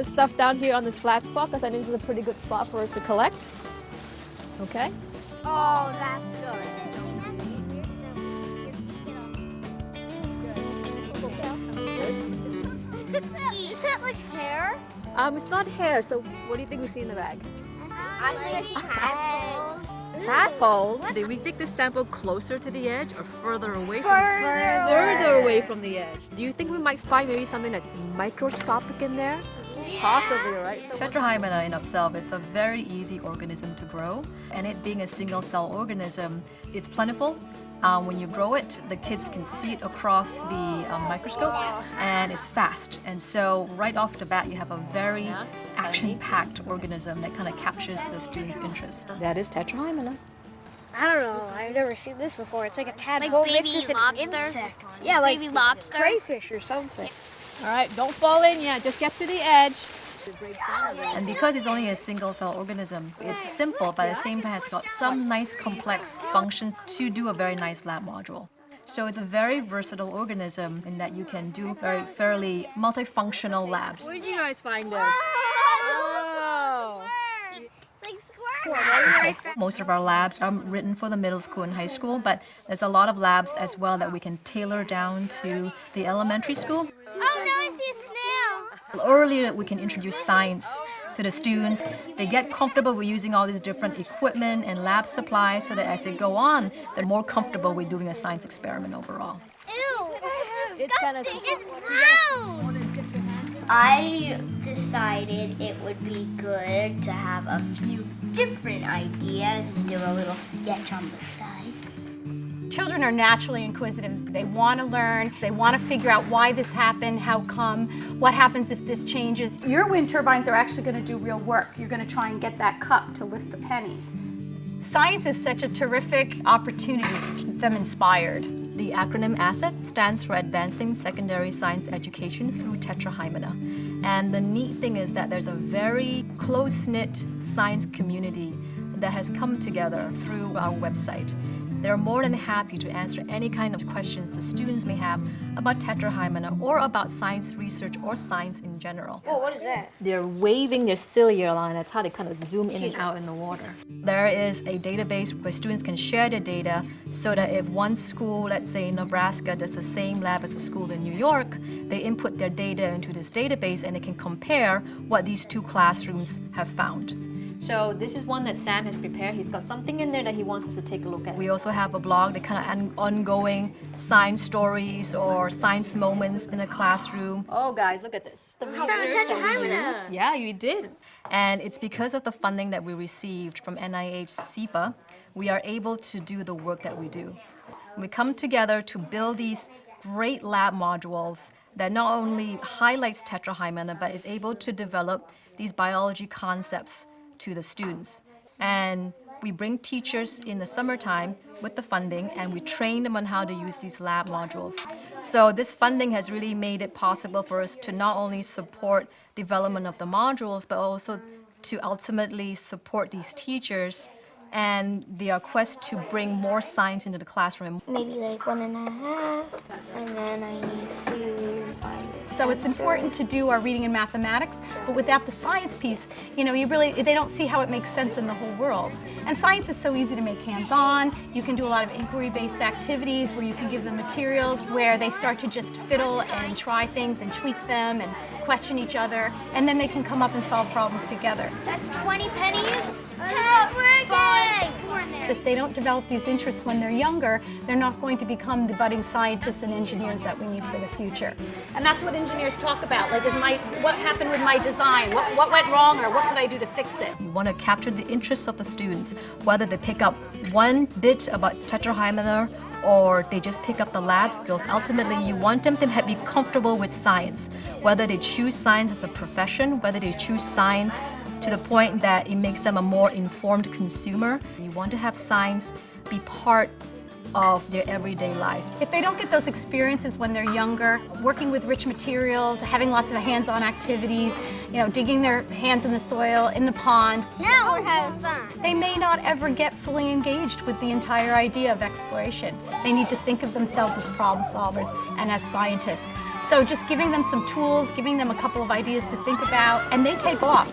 stuff down here on this flat spot because I think this is a pretty good spot for us to collect. Okay. Oh, that's good. Is that like hair? It's not hair, so what do you think we see in the bag? I think tadpoles. Tadpoles. Did we take this sample closer to the edge or further away Further away from the edge? Do you think we might find maybe something that's microscopic in there? Possibly, right? So Tetrahymena in itself, it's a very easy organism to grow, and it being a single-cell organism, it's plentiful. When you grow it, the kids can see it across the microscope, and it's fast. And so right off the bat, you have a very action-packed organism that kind of captures the students' interest. that is Tetrahymena. I don't know. I've never seen this before. It's like a tadpole Like mixed baby with an lobsters? insect. Yeah, like Baby lobsters? crayfish or something. All right, don't fall in yet. Just get to the edge. And because it's only a single-cell organism, it's simple, but at the same time has got some nice complex functions to do a very nice lab module. So it's a very versatile organism in that you can do very fairly multifunctional labs. Where did you guys find this? Oh. Like squirrels. Most of our labs are written for the middle school and high school, but there's a lot of labs as well that we can tailor down to the elementary school. Oh no, I see a snail. Earlier, we can introduce science to the students. They get comfortable with using all these different equipment and lab supplies so that as they go on, they're more comfortable with doing a science experiment overall. Ew, It's kind of it's brown. I decided it would be good to have a few different ideas and do a little sketch on the side. Children are naturally inquisitive. They want to learn. They want to figure out why this happened, how come, what happens if this changes. Your wind turbines are actually going to do real work. You're going to try and get that cup to lift the pennies. Science is such a terrific opportunity to keep them inspired. The acronym ASSET stands for Advancing Secondary Science Education through Tetrahymena. And the neat thing is that there's a very close-knit science community that has come together through our website. They're more than happy to answer any kind of questions the students may have about Tetrahymena or about science research or science in general. Oh, what is that? They're waving their cilia line. That's how they kind of zoom in and out in the water. There is a database where students can share their data so that if one school, let's say in Nebraska, does the same lab as a school in New York, they input their data into this database and it can compare what these two classrooms have found. So this is one that Sam has prepared. He's got something in there that he wants us to take a look at. We also have a blog that kind of ongoing science stories or science moments in a classroom. Oh, guys, look at this. The research that we use. Yeah, you did. And it's because of the funding that we received from NIH SEPA, we are able to do the work that we do. We come together to build these great lab modules that not only highlights Tetrahymena, but is able to develop these biology concepts to the students. And we bring teachers in the summertime with the funding and we train them on how to use these lab modules. So this funding has really made it possible for us to not only support development of the modules, but also to ultimately support these teachers and their quest to bring more science into the classroom. Maybe like 1.5, and then I need to find a So it's important to do our reading and mathematics, but without the science piece, they don't see how it makes sense in the whole world. And science is so easy to make hands-on. You can do a lot of inquiry-based activities where you can give them materials where they start to just fiddle and try things and tweak them and question each other, and then they can come up and solve problems together. That's 20 pennies. That's working. If they don't develop these interests when they're younger, they're not going to become the budding scientists and engineers that we need for the future. And that's what engineers talk about, like what happened with my design? What went wrong, or what could I do to fix it? You want to capture the interests of the students, whether they pick up one bit about Tetrahymena or they just pick up the lab skills. Ultimately, you want them to be comfortable with science, whether they choose science as a profession, whether they choose science to the point that it makes them a more informed consumer. You want to have science be part of their everyday lives. If they don't get those experiences when they're younger, working with rich materials, having lots of hands-on activities, digging their hands in the soil, in the pond, Now we're having fun. they may not ever get fully engaged with the entire idea of exploration. They need to think of themselves as problem solvers and as scientists. So just giving them some tools, giving them a couple of ideas to think about, and they take off.